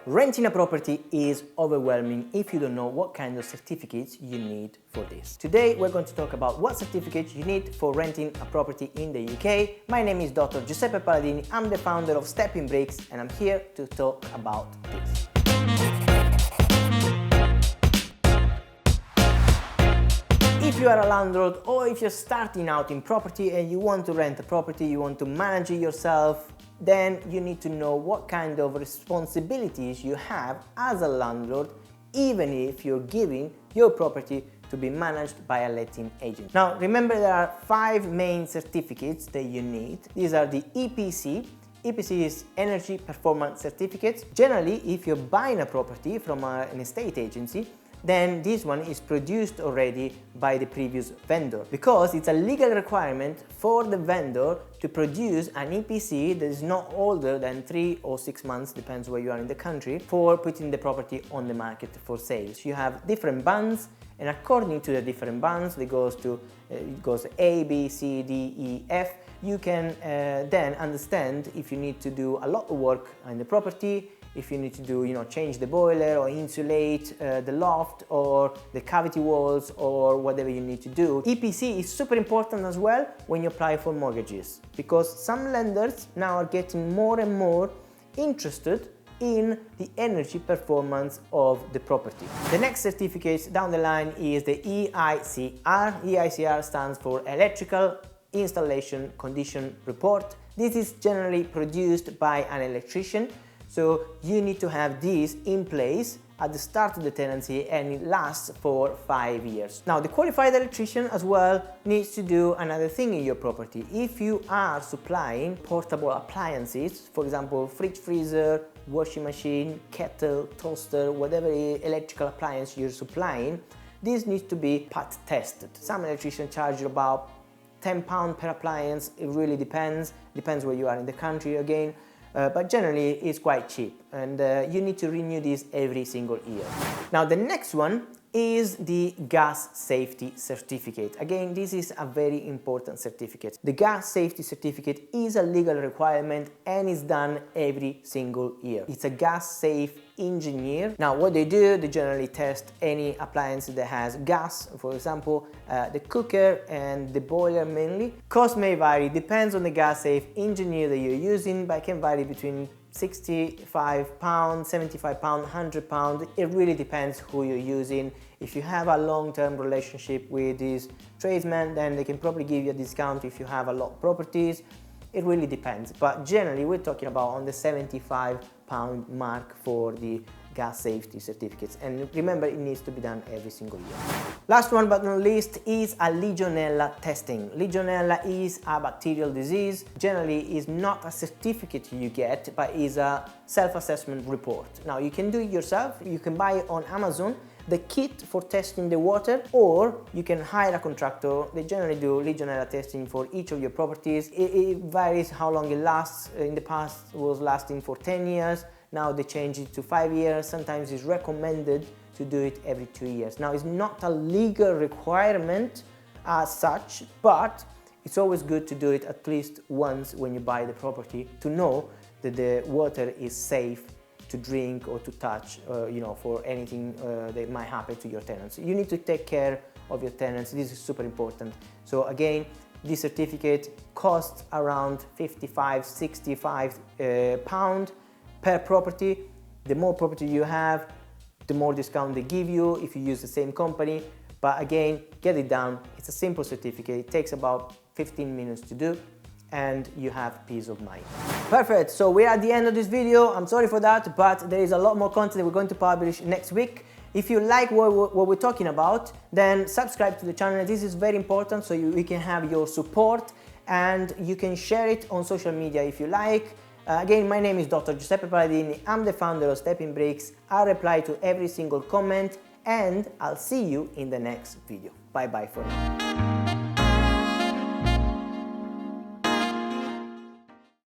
Renting a property is overwhelming if you don't know what kind of certificates you need for this. Today we're going to talk about what certificates you need for renting a property in the UK. My name is Dr. Giuseppe Paladini, I'm the founder of Stepping Bricks and I'm here to talk about this. If you are a landlord or if you're starting out in property and you want to rent a property, you want to manage it yourself, then you need to know what kind of responsibilities you have as a landlord, even if you're giving your property to be managed by a letting agent. Now, remember there are 5 main certificates that you need. These are the EPC. EPC is Energy Performance Certificates. Generally, if you're buying a property from an estate agency, then this one is produced already by the previous vendor, because it's a legal requirement for the vendor to produce an EPC that is not older than 3 or 6 months, depends where you are in the country, for putting the property on the market for sales. You have different bands, and according to the different bands, it goes A, B, C, D, E, F. You can then understand if you need to do a lot of work on the property, if you need to do, change the boiler or insulate the loft or the cavity walls or whatever you need to do. EPC is super important as well when you apply for mortgages, because some lenders now are getting more and more interested in the energy performance of the property. The next certificate down the line is the EICR. EICR stands for Electrical Installation Condition Report. This is generally produced by an electrician. So you need to have these in place at the start of the tenancy, and it lasts for 5 years. Now, the qualified electrician as well needs to do another thing in your property. If you are supplying portable appliances, for example, fridge, freezer, washing machine, kettle, toaster, whatever electrical appliance you're supplying, this needs to be PAT tested. Some electricians charge you about £10 per appliance. It really depends where you are in the country again. But generally it's quite cheap, and you need to renew this every single year. Now, the next one is the Gas Safety Certificate. Again, this is a very important certificate. The Gas Safety Certificate is a legal requirement and is done every single year. It's a gas safe engineer. Now, what they do, they generally test any appliance that has gas, for example, the cooker and the boiler mainly. Cost may vary, depends on the gas safe engineer that you're using, but it can vary between £65, £75, £100. It really depends who you're using. If you have a long-term relationship with these tradesmen, then they can probably give you a discount if you have a lot of properties. It really depends, but generally we're talking about on the £75 mark for the gas safety certificates, and remember, it needs to be done every single year. Last one but not least is a Legionella testing. Legionella is a bacterial disease. Generally is not a certificate you get, but is a self-assessment report. Now, you can do it yourself. You can buy it on Amazon, the kit for testing the water, or you can hire a contractor. They generally do Legionella testing for each of your properties. It varies how long it lasts. In the past it was lasting for 10 years. Now they change it to 5 years. Sometimes it's recommended to do it every 2 years. Now, it's not a legal requirement as such, but it's always good to do it at least once when you buy the property, to know that the water is safe to drink or to touch, for anything that might happen to your tenants. You need to take care of your tenants. This is super important. So again, this certificate costs around £55–65 per property. The more property you have, the more discount they give you if you use the same company. But again, get it done. It's a simple certificate. It takes about 15 minutes to do, and you have peace of mind. Perfect, so we're at the end of this video. I'm sorry for that, but there is a lot more content that we're going to publish next week. If you like what we're talking about, then subscribe to the channel. This is very important, so we can have your support, and you can share it on social media if you like. Again, my name is Dr. Giuseppe Paladini. I'm the founder of Stepping Bricks. I'll reply to every single comment, and I'll see you in the next video. Bye bye for now.